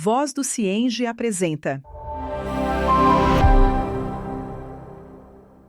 Voz do Cienge apresenta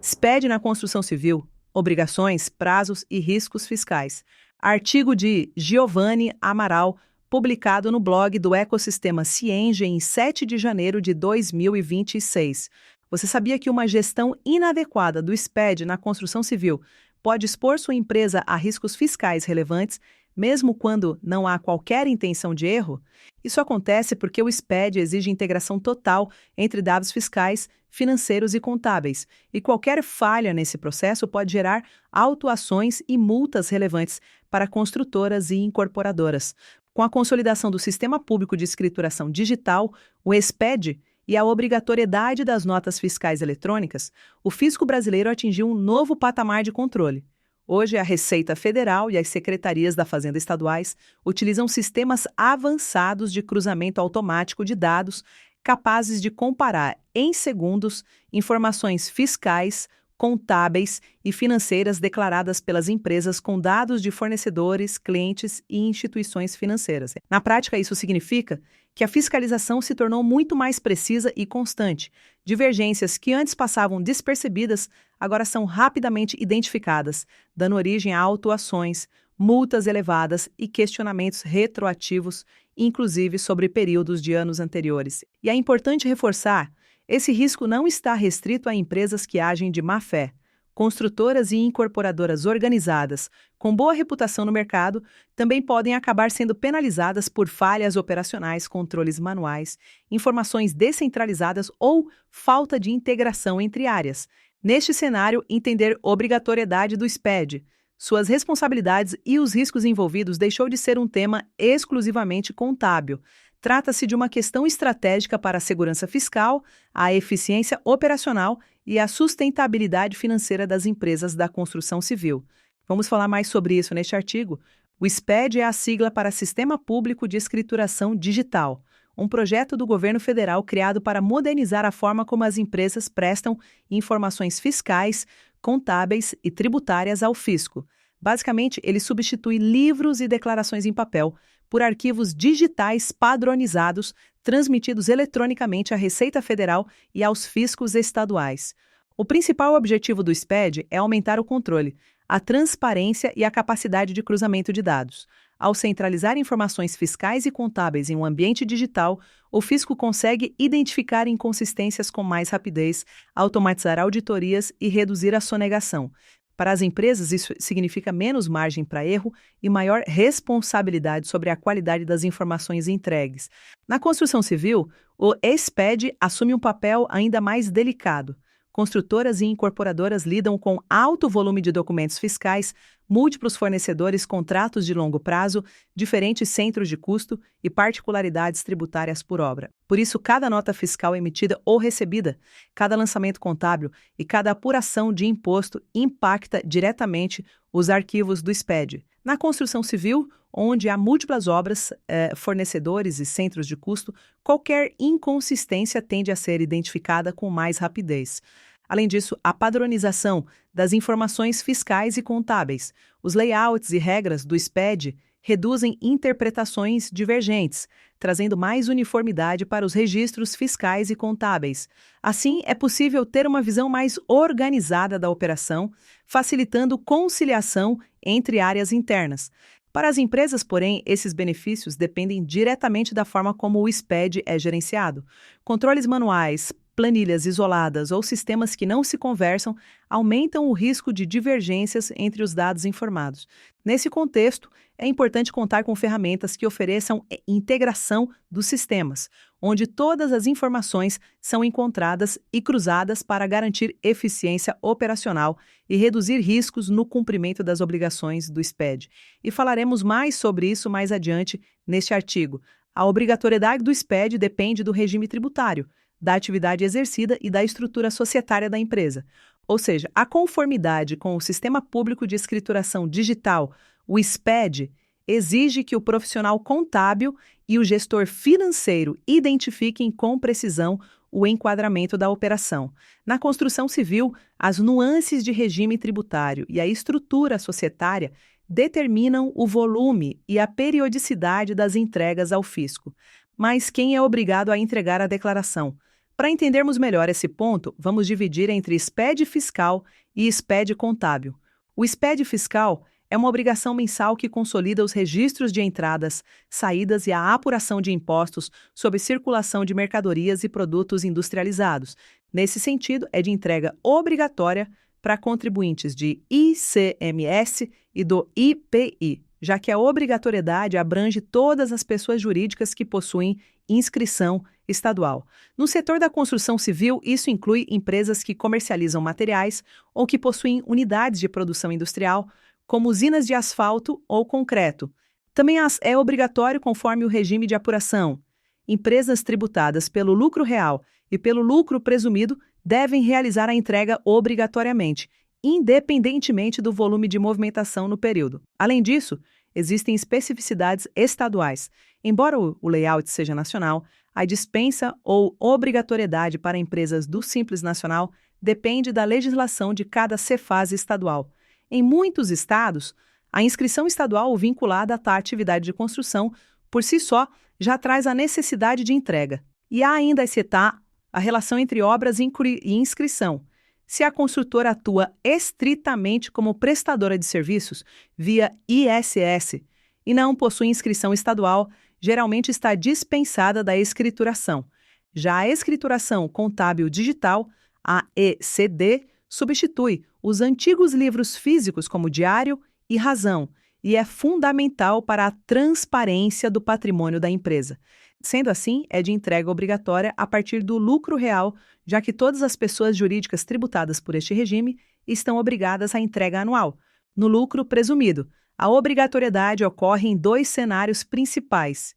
SPED na construção civil, obrigações, prazos e riscos fiscais. Artigo de Giovanni Amaral, publicado no blog do Ecossistema Cienge em 7 de janeiro de 2026. Você sabia que uma gestão inadequada do SPED na construção civil pode expor sua empresa a riscos fiscais relevantes, mesmo quando não há qualquer intenção de erro? Isso acontece porque o SPED exige integração total entre dados fiscais, financeiros e contábeis, e qualquer falha nesse processo pode gerar autuações e multas relevantes para construtoras e incorporadoras. Com a consolidação do Sistema Público de Escrituração Digital, o SPED, e a obrigatoriedade das notas fiscais eletrônicas, o fisco brasileiro atingiu um novo patamar de controle. Hoje, a Receita Federal e as secretarias da Fazenda estaduais utilizam sistemas avançados de cruzamento automático de dados capazes de comparar, em segundos, informações fiscais, contábeis e financeiras declaradas pelas empresas com dados de fornecedores, clientes e instituições financeiras. Na prática, isso significa que a fiscalização se tornou muito mais precisa e constante. Divergências que antes passavam despercebidas agora são rapidamente identificadas, dando origem a autuações, multas elevadas e questionamentos retroativos, inclusive sobre períodos de anos anteriores. E é importante reforçar: esse risco não está restrito a empresas que agem de má fé. Construtoras e incorporadoras organizadas, com boa reputação no mercado, também podem acabar sendo penalizadas por falhas operacionais, controles manuais, informações descentralizadas ou falta de integração entre áreas. Neste cenário, entender obrigatoriedade do SPED, suas responsabilidades e os riscos envolvidos deixou de ser um tema exclusivamente contábil. Trata-se de uma questão estratégica para a segurança fiscal, a eficiência operacional e a sustentabilidade financeira das empresas da construção civil. Vamos falar mais sobre isso neste artigo. O SPED é a sigla para Sistema Público de Escrituração Digital, um projeto do governo federal criado para modernizar a forma como as empresas prestam informações fiscais, contábeis e tributárias ao fisco. Basicamente, ele substitui livros e declarações em papel por arquivos digitais padronizados, transmitidos eletronicamente à Receita Federal e aos fiscos estaduais. O principal objetivo do SPED é aumentar o controle, a transparência e a capacidade de cruzamento de dados. Ao centralizar informações fiscais e contábeis em um ambiente digital, o fisco consegue identificar inconsistências com mais rapidez, automatizar auditorias e reduzir a sonegação. Para as empresas, isso significa menos margem para erro e maior responsabilidade sobre a qualidade das informações entregues. Na construção civil, o SPED assume um papel ainda mais delicado. Construtoras e incorporadoras lidam com alto volume de documentos fiscais, múltiplos fornecedores, contratos de longo prazo, diferentes centros de custo e particularidades tributárias por obra. Por isso, cada nota fiscal emitida ou recebida, cada lançamento contábil e cada apuração de imposto impacta diretamente os arquivos do SPED. Na construção civil, onde há múltiplas obras, fornecedores e centros de custo, qualquer inconsistência tende a ser identificada com mais rapidez. Além disso, a padronização das informações fiscais e contábeis, os layouts e regras do SPED reduzem interpretações divergentes, trazendo mais uniformidade para os registros fiscais e contábeis. Assim, é possível ter uma visão mais organizada da operação, facilitando conciliação entre áreas internas. Para as empresas, porém, esses benefícios dependem diretamente da forma como o SPED é gerenciado. Controles manuais, planilhas isoladas ou sistemas que não se conversam aumentam o risco de divergências entre os dados informados. Nesse contexto, é importante contar com ferramentas que ofereçam integração dos sistemas, onde todas as informações são encontradas e cruzadas para garantir eficiência operacional e reduzir riscos no cumprimento das obrigações do SPED. E falaremos mais sobre isso mais adiante neste artigo. A obrigatoriedade do SPED depende do regime tributário, da atividade exercida e da estrutura societária da empresa. Ou seja, a conformidade com o Sistema Público de Escrituração Digital, o SPED, exige que o profissional contábil e o gestor financeiro identifiquem com precisão o enquadramento da operação. Na construção civil, as nuances de regime tributário e a estrutura societária determinam o volume e a periodicidade das entregas ao fisco. Mas quem é obrigado a entregar a declaração? Para entendermos melhor esse ponto, vamos dividir entre SPED fiscal e SPED contábil. O SPED fiscal é uma obrigação mensal que consolida os registros de entradas, saídas e a apuração de impostos sobre circulação de mercadorias e produtos industrializados. Nesse sentido, é de entrega obrigatória para contribuintes de ICMS e do IPI, já que a obrigatoriedade abrange todas as pessoas jurídicas que possuem inscrição estadual. No setor da construção civil, isso inclui empresas que comercializam materiais ou que possuem unidades de produção industrial, como usinas de asfalto ou concreto. Também é obrigatório conforme o regime de apuração. Empresas tributadas pelo lucro real e pelo lucro presumido devem realizar a entrega obrigatoriamente, independentemente do volume de movimentação no período. Além disso, existem especificidades estaduais. Embora o layout seja nacional, a dispensa ou obrigatoriedade para empresas do Simples Nacional depende da legislação de cada Cefaz estadual. Em muitos estados, a inscrição estadual vinculada à atividade de construção, por si só, já traz a necessidade de entrega. E há ainda a citar a relação entre obras e inscrição. Se a construtora atua estritamente como prestadora de serviços via ISS e não possui inscrição estadual, geralmente está dispensada da escrituração. Já a escrituração contábil digital, a ECD, substitui os antigos livros físicos como diário e razão e é fundamental para a transparência do patrimônio da empresa. Sendo assim, é de entrega obrigatória a partir do lucro real, já que todas as pessoas jurídicas tributadas por este regime estão obrigadas à entrega anual. No lucro presumido, a obrigatoriedade ocorre em dois cenários principais: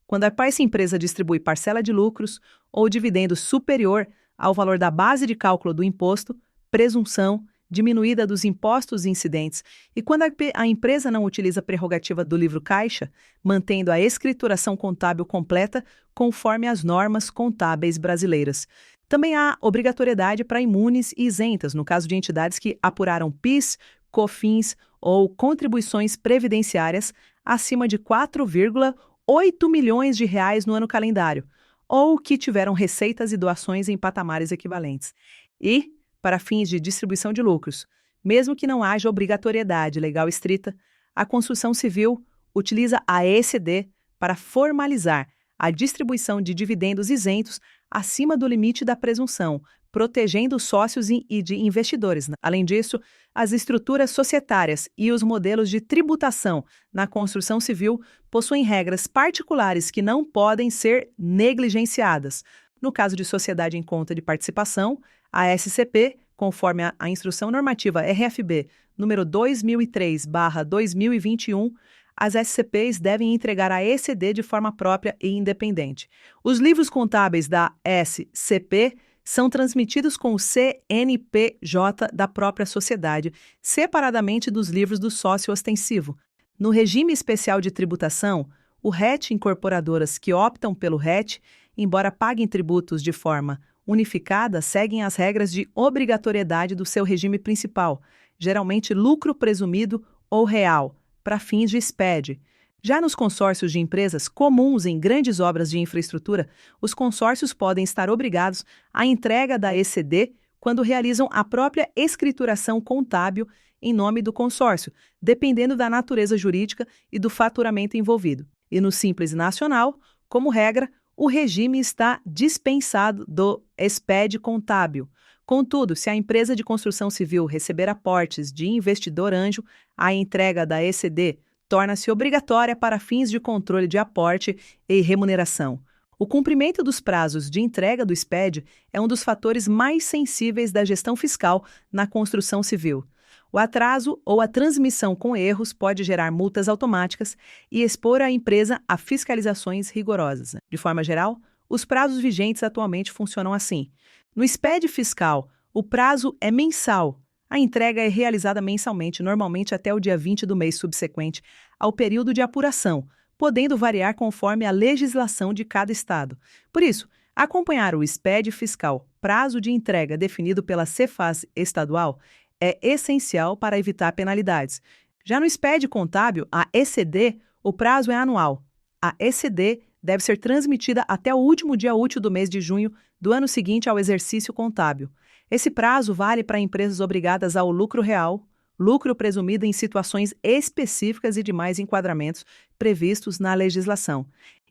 quando essa empresa distribui parcela de lucros ou dividendo superior ao valor da base de cálculo do imposto, presunção diminuída dos impostos incidentes, e quando a empresa não utiliza a prerrogativa do livro caixa, mantendo a escrituração contábil completa conforme as normas contábeis brasileiras. Também há obrigatoriedade para imunes e isentas, no caso de entidades que apuraram PIS, COFINS ou contribuições previdenciárias acima de 4,8 milhões de reais no ano calendário, ou que tiveram receitas e doações em patamares equivalentes. E, para fins de distribuição de lucros, mesmo que não haja obrigatoriedade legal estrita, a construção civil utiliza a ECD para formalizar a distribuição de dividendos isentos acima do limite da presunção, protegendo os sócios e de investidores. Além disso, as estruturas societárias e os modelos de tributação na construção civil possuem regras particulares que não podem ser negligenciadas. No caso de sociedade em conta de participação, a SCP, conforme a Instrução Normativa RFB número 2003/2021, as SCPs devem entregar a ECD de forma própria e independente. Os livros contábeis da SCP são transmitidos com o CNPJ da própria sociedade, separadamente dos livros do sócio ostensivo. No regime especial de tributação, o RET incorporadoras que optam pelo RET, embora paguem tributos de forma unificada, seguem as regras de obrigatoriedade do seu regime principal, geralmente lucro presumido ou real, para fins de SPED. Já nos consórcios de empresas comuns em grandes obras de infraestrutura, os consórcios podem estar obrigados à entrega da ECD quando realizam a própria escrituração contábil em nome do consórcio, dependendo da natureza jurídica e do faturamento envolvido. E no Simples Nacional, como regra, o regime está dispensado do SPED contábil. Contudo, se a empresa de construção civil receber aportes de investidor anjo, a entrega da ECD torna-se obrigatória para fins de controle de aporte e remuneração. O cumprimento dos prazos de entrega do SPED é um dos fatores mais sensíveis da gestão fiscal na construção civil. O atraso ou a transmissão com erros pode gerar multas automáticas e expor a empresa a fiscalizações rigorosas. De forma geral, os prazos vigentes atualmente funcionam assim. No SPED fiscal, o prazo é mensal. A entrega é realizada mensalmente, normalmente até o dia 20 do mês subsequente ao período de apuração, podendo variar conforme a legislação de cada estado. Por isso, acompanhar o SPED fiscal, prazo de entrega definido pela Cefaz estadual, é essencial para evitar penalidades. Já no SPED contábil, a ECD, o prazo é anual. A ECD deve ser transmitida até o último dia útil do mês de junho do ano seguinte ao exercício contábil. Esse prazo vale para empresas obrigadas ao lucro real, lucro presumido em situações específicas e demais enquadramentos previstos na legislação.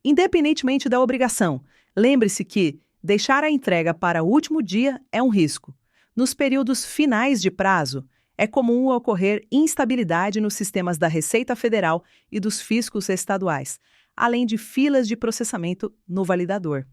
Independentemente da obrigação, lembre-se que deixar a entrega para o último dia é um risco. Nos períodos finais de prazo, é comum ocorrer instabilidade nos sistemas da Receita Federal e dos fiscos estaduais, além de filas de processamento no validador.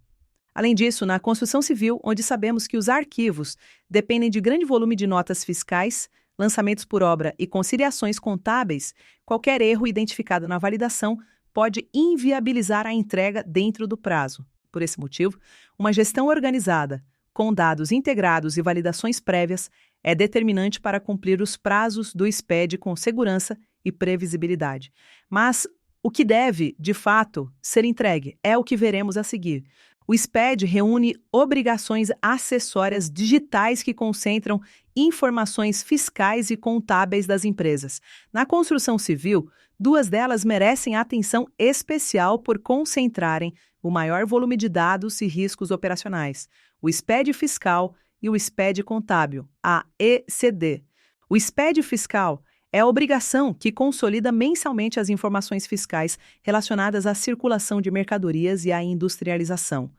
Além disso, na construção civil, onde sabemos que os arquivos dependem de grande volume de notas fiscais, lançamentos por obra e conciliações contábeis, qualquer erro identificado na validação pode inviabilizar a entrega dentro do prazo. Por esse motivo, uma gestão organizada, com dados integrados e validações prévias, é determinante para cumprir os prazos do SPED com segurança e previsibilidade. Mas o que deve, de fato, ser entregue é o que veremos a seguir. O SPED reúne obrigações acessórias digitais que concentram informações fiscais e contábeis das empresas. Na construção civil, duas delas merecem atenção especial por concentrarem o maior volume de dados e riscos operacionais: o SPED fiscal e o SPED contábil, a ECD. O SPED fiscal é a obrigação que consolida mensalmente as informações fiscais relacionadas à circulação de mercadorias e à industrialização.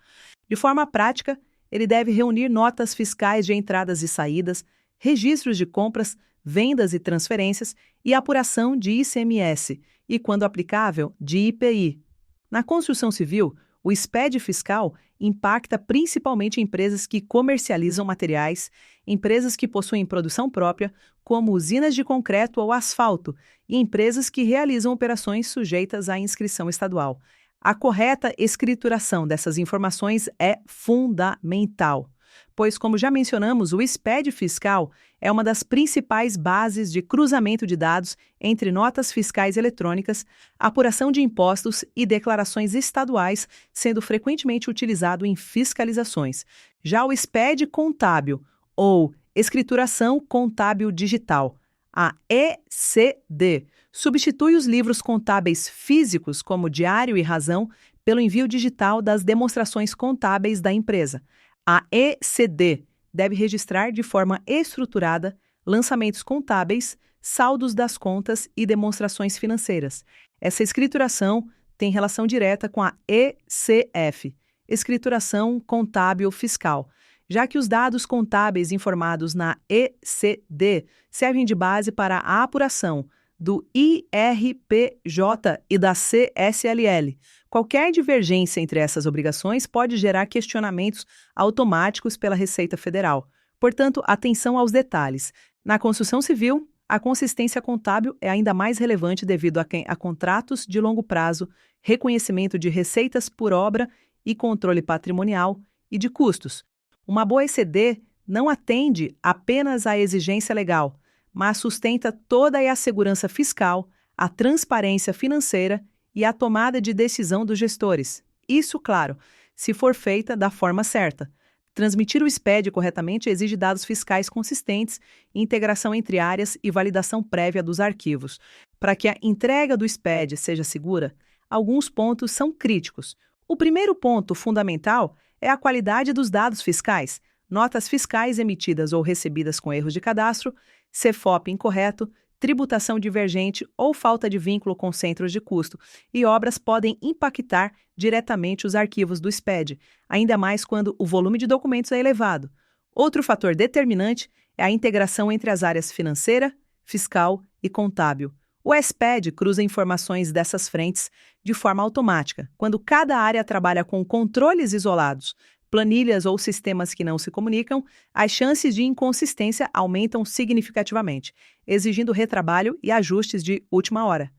De forma prática, ele deve reunir notas fiscais de entradas e saídas, registros de compras, vendas e transferências e apuração de ICMS e, quando aplicável, de IPI. Na construção civil, o SPED fiscal impacta principalmente empresas que comercializam materiais, empresas que possuem produção própria, como usinas de concreto ou asfalto, e empresas que realizam operações sujeitas à inscrição estadual. A correta escrituração dessas informações é fundamental, pois, como já mencionamos, o SPED fiscal é uma das principais bases de cruzamento de dados entre notas fiscais eletrônicas, apuração de impostos e declarações estaduais, sendo frequentemente utilizado em fiscalizações. Já o SPED contábil, ou Escrituração Contábil Digital, a ECD, substitui os livros contábeis físicos, como diário e razão, pelo envio digital das demonstrações contábeis da empresa. A ECD deve registrar de forma estruturada lançamentos contábeis, saldos das contas e demonstrações financeiras. Essa escrituração tem relação direta com a ECF, Escrituração Contábil Fiscal, já que os dados contábeis informados na ECD servem de base para a apuração do IRPJ e da CSLL. Qualquer divergência entre essas obrigações pode gerar questionamentos automáticos pela Receita Federal. Portanto, atenção aos detalhes. Na construção civil, a consistência contábil é ainda mais relevante devido a contratos de longo prazo, reconhecimento de receitas por obra e controle patrimonial e de custos. Uma boa ECD não atende apenas à exigência legal, mas sustenta toda a segurança fiscal, a transparência financeira e a tomada de decisão dos gestores. Isso, claro, se for feita da forma certa. Transmitir o SPED corretamente exige dados fiscais consistentes, integração entre áreas e validação prévia dos arquivos. Para que a entrega do SPED seja segura, alguns pontos são críticos. O primeiro ponto fundamental é a qualidade dos dados fiscais. Notas fiscais emitidas ou recebidas com erros de cadastro, CFOP incorreto, tributação divergente ou falta de vínculo com centros de custo e obras podem impactar diretamente os arquivos do SPED, ainda mais quando o volume de documentos é elevado. Outro fator determinante é a integração entre as áreas financeira, fiscal e contábil. O SPED cruza informações dessas frentes de forma automática, quando cada área trabalha com controles isolados, planilhas ou sistemas que não se comunicam, as chances de inconsistência aumentam significativamente, exigindo retrabalho e ajustes de última hora.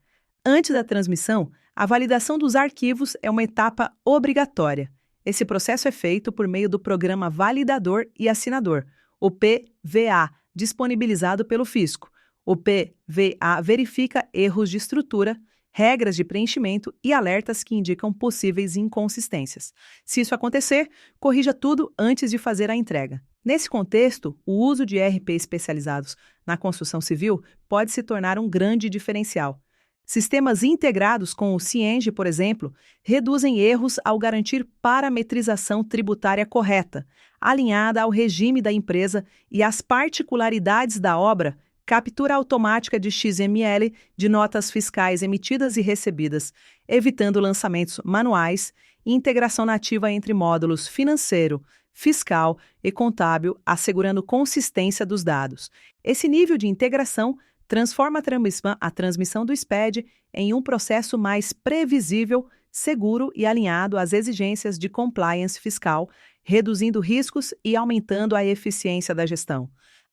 Antes da transmissão, a validação dos arquivos é uma etapa obrigatória. Esse processo é feito por meio do Programa Validador e Assinador, o PVA, disponibilizado pelo Fisco. O PVA verifica erros de estrutura, regras de preenchimento e alertas que indicam possíveis inconsistências. Se isso acontecer, corrija tudo antes de fazer a entrega. Nesse contexto, o uso de ERP especializados na construção civil pode se tornar um grande diferencial. Sistemas integrados com o Cienge, por exemplo, reduzem erros ao garantir parametrização tributária correta, alinhada ao regime da empresa e às particularidades da obra, captura automática de XML de notas fiscais emitidas e recebidas, evitando lançamentos manuais e integração nativa entre módulos financeiro, fiscal e contábil, assegurando consistência dos dados. Esse nível de integração transforma a transmissão do SPED em um processo mais previsível, seguro e alinhado às exigências de compliance fiscal, reduzindo riscos e aumentando a eficiência da gestão.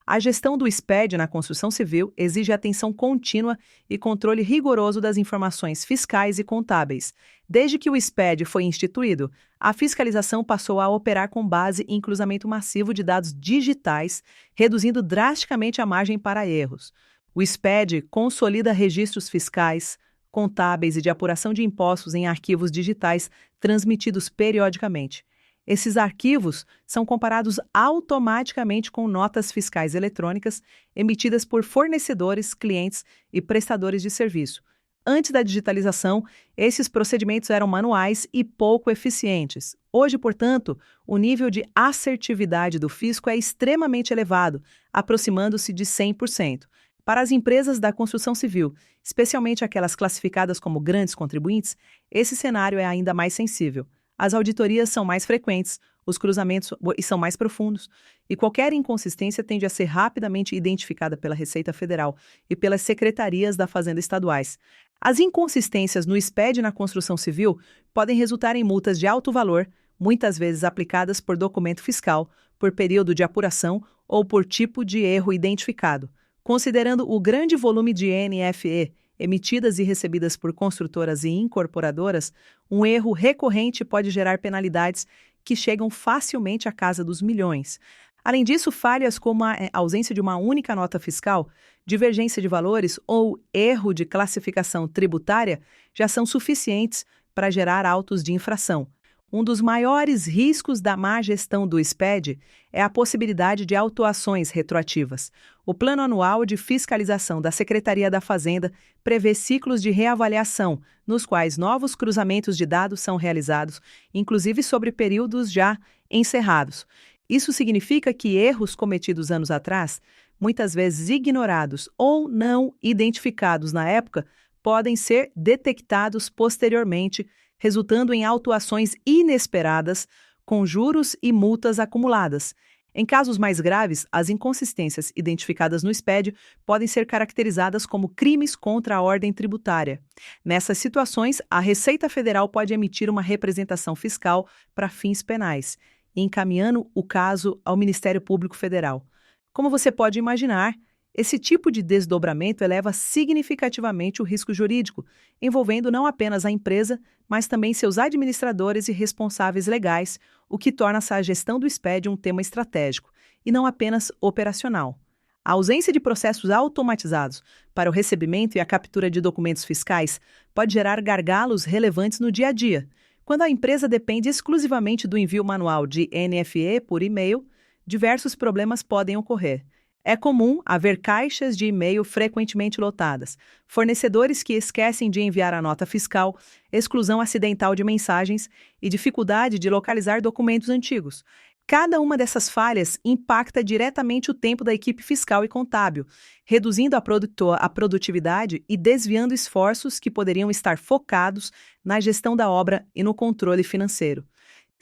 A gestão do SPED na construção civil exige atenção contínua e controle rigoroso das informações fiscais e contábeis. Desde que o SPED foi instituído, a fiscalização passou a operar com base em cruzamento massivo de dados digitais, reduzindo drasticamente a margem para erros. O SPED consolida registros fiscais, contábeis e de apuração de impostos em arquivos digitais transmitidos periodicamente. Esses arquivos são comparados automaticamente com notas fiscais eletrônicas emitidas por fornecedores, clientes e prestadores de serviço. Antes da digitalização, esses procedimentos eram manuais e pouco eficientes. Hoje, portanto, o nível de assertividade do fisco é extremamente elevado, aproximando-se de 100%. Para as empresas da construção civil, especialmente aquelas classificadas como grandes contribuintes, esse cenário é ainda mais sensível. As auditorias são mais frequentes, os cruzamentos são mais profundos, e qualquer inconsistência tende a ser rapidamente identificada pela Receita Federal e pelas secretarias da Fazenda estaduais. As inconsistências no SPED na construção civil podem resultar em multas de alto valor, muitas vezes aplicadas por documento fiscal, por período de apuração ou por tipo de erro identificado. Considerando o grande volume de NFE emitidas e recebidas por construtoras e incorporadoras, um erro recorrente pode gerar penalidades que chegam facilmente à casa dos milhões. Além disso, falhas como a ausência de uma única nota fiscal, divergência de valores ou erro de classificação tributária já são suficientes para gerar autos de infração. Um dos maiores riscos da má gestão do SPED é a possibilidade de autuações retroativas. O Plano Anual de Fiscalização da Secretaria da Fazenda prevê ciclos de reavaliação, nos quais novos cruzamentos de dados são realizados, inclusive sobre períodos já encerrados. Isso significa que erros cometidos anos atrás, muitas vezes ignorados ou não identificados na época, podem ser detectados posteriormente, resultando em autuações inesperadas, com juros e multas acumuladas. Em casos mais graves, as inconsistências identificadas no SPED podem ser caracterizadas como crimes contra a ordem tributária. Nessas situações, a Receita Federal pode emitir uma representação fiscal para fins penais, encaminhando o caso ao Ministério Público Federal. Como você pode imaginar, esse tipo de desdobramento eleva significativamente o risco jurídico, envolvendo não apenas a empresa, mas também seus administradores e responsáveis legais, o que torna essa gestão do SPED um tema estratégico, e não apenas operacional. A ausência de processos automatizados para o recebimento e a captura de documentos fiscais pode gerar gargalos relevantes no dia a dia. Quando a empresa depende exclusivamente do envio manual de NFE por e-mail, diversos problemas podem ocorrer. É comum haver caixas de e-mail frequentemente lotadas, fornecedores que esquecem de enviar a nota fiscal, exclusão acidental de mensagens e dificuldade de localizar documentos antigos. Cada uma dessas falhas impacta diretamente o tempo da equipe fiscal e contábil, reduzindo a produtividade e desviando esforços que poderiam estar focados na gestão da obra e no controle financeiro.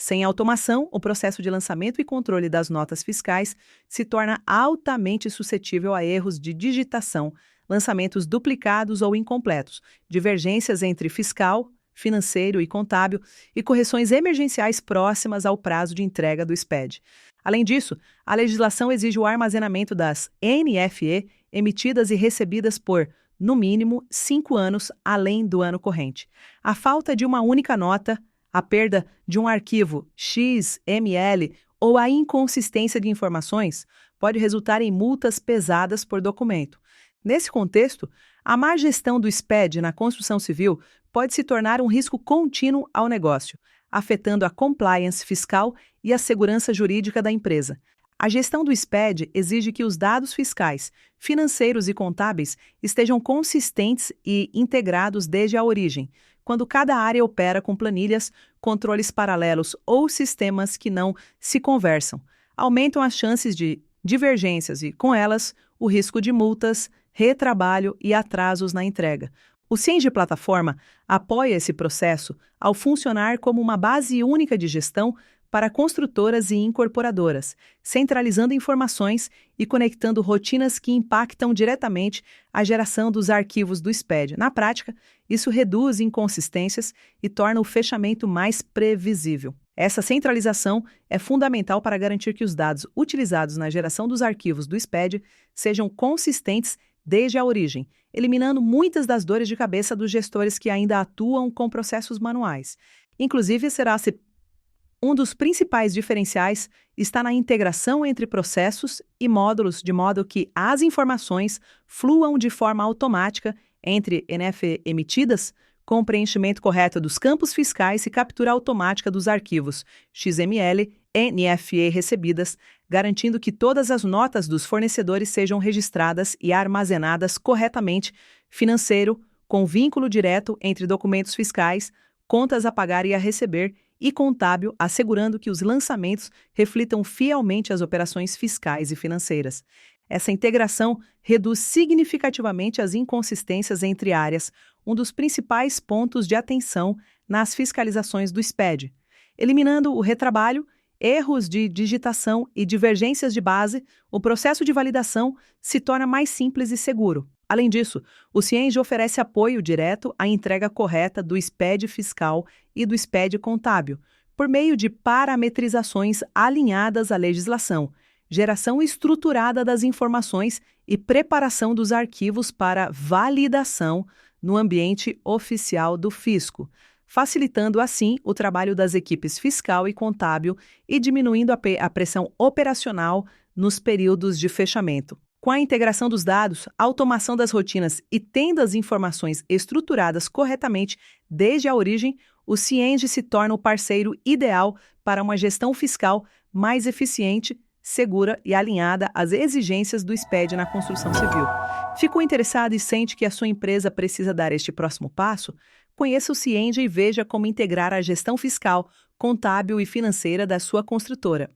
Sem automação, o processo de lançamento e controle das notas fiscais se torna altamente suscetível a erros de digitação, lançamentos duplicados ou incompletos, divergências entre fiscal, financeiro e contábil e correções emergenciais próximas ao prazo de entrega do SPED. Além disso, a legislação exige o armazenamento das NFE emitidas e recebidas por, no mínimo, 5 anos além do ano corrente. A falta de uma única nota, a perda de um arquivo XML ou a inconsistência de informações pode resultar em multas pesadas por documento. Nesse contexto, a má gestão do SPED na construção civil pode se tornar um risco contínuo ao negócio, afetando a compliance fiscal e a segurança jurídica da empresa. A gestão do SPED exige que os dados fiscais, financeiros e contábeis estejam consistentes e integrados desde a origem, quando cada área opera com planilhas, controles paralelos ou sistemas que não se conversam. Aumentam as chances de divergências e, com elas, o risco de multas, retrabalho e atrasos na entrega. O CIEM de plataforma apoia esse processo ao funcionar como uma base única de gestão para construtoras e incorporadoras, centralizando informações e conectando rotinas que impactam diretamente a geração dos arquivos do SPED. Na prática, isso reduz inconsistências e torna o fechamento mais previsível. Essa centralização é fundamental para garantir que os dados utilizados na geração dos arquivos do SPED sejam consistentes desde a origem, eliminando muitas das dores de cabeça dos gestores que ainda atuam com processos manuais. Inclusive, um dos principais diferenciais está na integração entre processos e módulos, de modo que as informações fluam de forma automática entre NFE emitidas, com o preenchimento correto dos campos fiscais e captura automática dos arquivos XML e NFE recebidas, garantindo que todas as notas dos fornecedores sejam registradas e armazenadas corretamente, financeiro, com vínculo direto entre documentos fiscais, contas a pagar e a receber, e contábil, assegurando que os lançamentos reflitam fielmente as operações fiscais e financeiras. Essa integração reduz significativamente as inconsistências entre áreas, um dos principais pontos de atenção nas fiscalizações do SPED. Eliminando o retrabalho, erros de digitação e divergências de base, o processo de validação se torna mais simples e seguro. Além disso, o CIENG oferece apoio direto à entrega correta do SPED fiscal e do SPED contábil, por meio de parametrizações alinhadas à legislação, geração estruturada das informações e preparação dos arquivos para validação no ambiente oficial do fisco, facilitando assim o trabalho das equipes fiscal e contábil e diminuindo a pressão operacional nos períodos de fechamento. Com a integração dos dados, a automação das rotinas e tendo as informações estruturadas corretamente desde a origem, o CIENG se torna o parceiro ideal para uma gestão fiscal mais eficiente, segura e alinhada às exigências do SPED na construção civil. Ficou interessado e sente que a sua empresa precisa dar este próximo passo? Conheça o CIENG e veja como integrar a gestão fiscal, contábil e financeira da sua construtora.